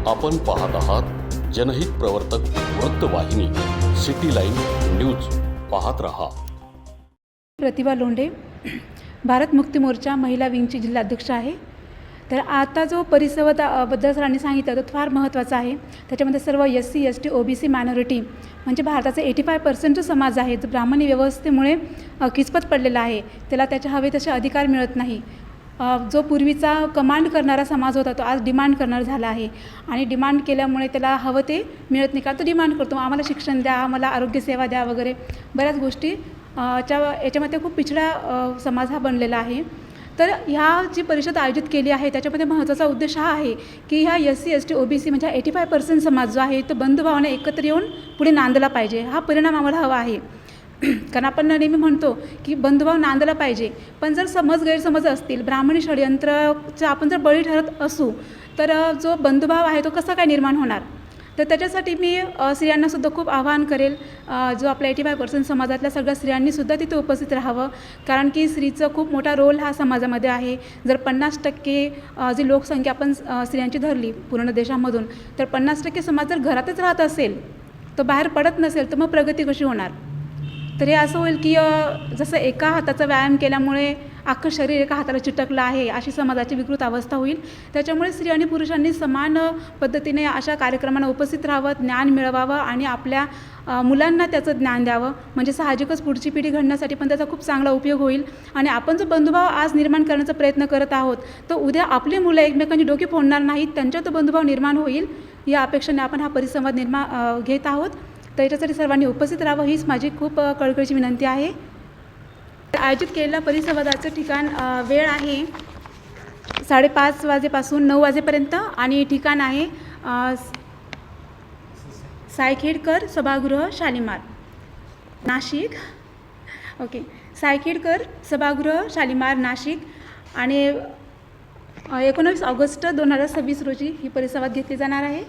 आपण पाहत आहात जनहित प्रवर्तक वृत्तवाहिनी सिटी लाईन न्यूज. पाहत रहा. प्रतिभा लोंढे, भारत मुक्ती मोर्चा महिला विंगची जिल्हाध्यक्ष आहे. तर आता जो परिसंवाद बद्दल सरांनी सांगितलं तो फार महत्त्वाचा आहे. त्याच्यामध्ये सर्व SC ST OBC मायनॉरिटी म्हणजे भारताचा 85% जो समाज आहे जो ब्राह्मणी व्यवस्थेमुळे किचपत पडलेला आहे, त्याला त्याचे हवे तसे अधिकार मिळत नाही. जो पूर्वीचा कमांड करणारा समाज होता तो आज डिमांड करणार झाला आहे आणि डिमांड केल्यामुळे त्याला हवं ते मिळत नाही. कारण तो डिमांड करतो आम्हाला शिक्षण द्या, आम्हाला आरोग्यसेवा द्या वगैरे बऱ्याच गोष्टी याच्यामध्ये खूप पिछडा समाज हा बनलेला आहे. तर ह्या जी परिषद आयोजित केली आहे त्याच्यामध्ये महत्त्वाचा उद्देश हा आहे की ह्या SC ST OBC म्हणजे 85% समाज जो आहे तो बंधुभावाने एकत्र येऊन पुढे नांदला पाहिजे. हा परिणाम आम्हाला हवा आहे. कारण आपण नेहमी म्हणतो की बंधुभाव नांदला पाहिजे, पण जर गैरसमज असतील, ब्राह्मणी षडयंत्राचा आपण जर बळी ठरत असू तर जो बंधुभाव आहे तो कसा काय निर्माण होणार. तर त्याच्यासाठी मी स्त्रियांनासुद्धा खूप आवाहन करेल, जो आपल्या 85% समाजातल्या सगळ्या स्त्रियांनीसुद्धा तिथे उपस्थित राहावं. कारण की स्त्रीचं खूप मोठा रोल हा समाजामध्ये आहे. जर 50% जी लोकसंख्या आपण स्त्रियांची धरली पूर्ण देशामधून, तर 50% समाज जर घरातच राहत असेल, तो बाहेर पडत नसेल, तर मग प्रगती कशी होणार. तर हे असं होईल की जसं एका हाताचा व्यायाम केल्यामुळे अख्खं शरीर एका हाताला चिटकलं आहे अशी समाजाची विकृत अवस्था होईल. त्याच्यामुळे स्त्री आणि पुरुषांनी समान पद्धतीने अशा कार्यक्रमांना उपस्थित राहावं, ज्ञान मिळवावं आणि आपल्या मुलांना त्याचं ज्ञान द्यावं. म्हणजे साहजिकच पुढची पिढी घडण्यासाठी पण त्याचा खूप चांगला उपयोग होईल. आणि आपण जो बंधुभाव आज निर्माण करण्याचा प्रयत्न करत आहोत तर उद्या आपली मुलं एकमेकांची डोकी फोडणार नाहीत, त्यांच्यात तो बंधुभाव निर्माण होईल या अपेक्षेने आपण हा परिसंवाद घेत आहोत. तर याच्यासाठी सर्वांनी उपस्थित राहावं हीच माझी खूप कळकळीची विनंती आहे. आयोजित केलेल्या परिसंवादाचं ठिकाण वेळ आहे 5:30 वाजेपासून 9 वाजेपर्यंत आणि ठिकाण आहे सायखेडकर सभागृह शालिमार नाशिक. ओके, सायखेडकर सभागृह शालिमार नाशिक. आणि 19 ऑगस्ट 2026 रोजी ही परिसंवाद घेतली जाणार आहे.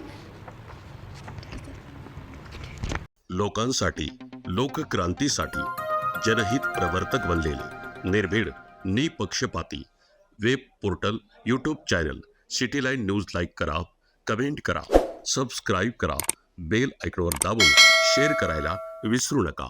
लोकांसाठी, लोकक्रांतीसाठी जनहित प्रवर्तक बनलेले निर्भीड, निपक्षपाती web portal, YouTube channel city line news like करा, कमेंट करा, सबस्क्राईब करा, बेल आयकॉनवर दाबून शेअर करायला विसरू नका.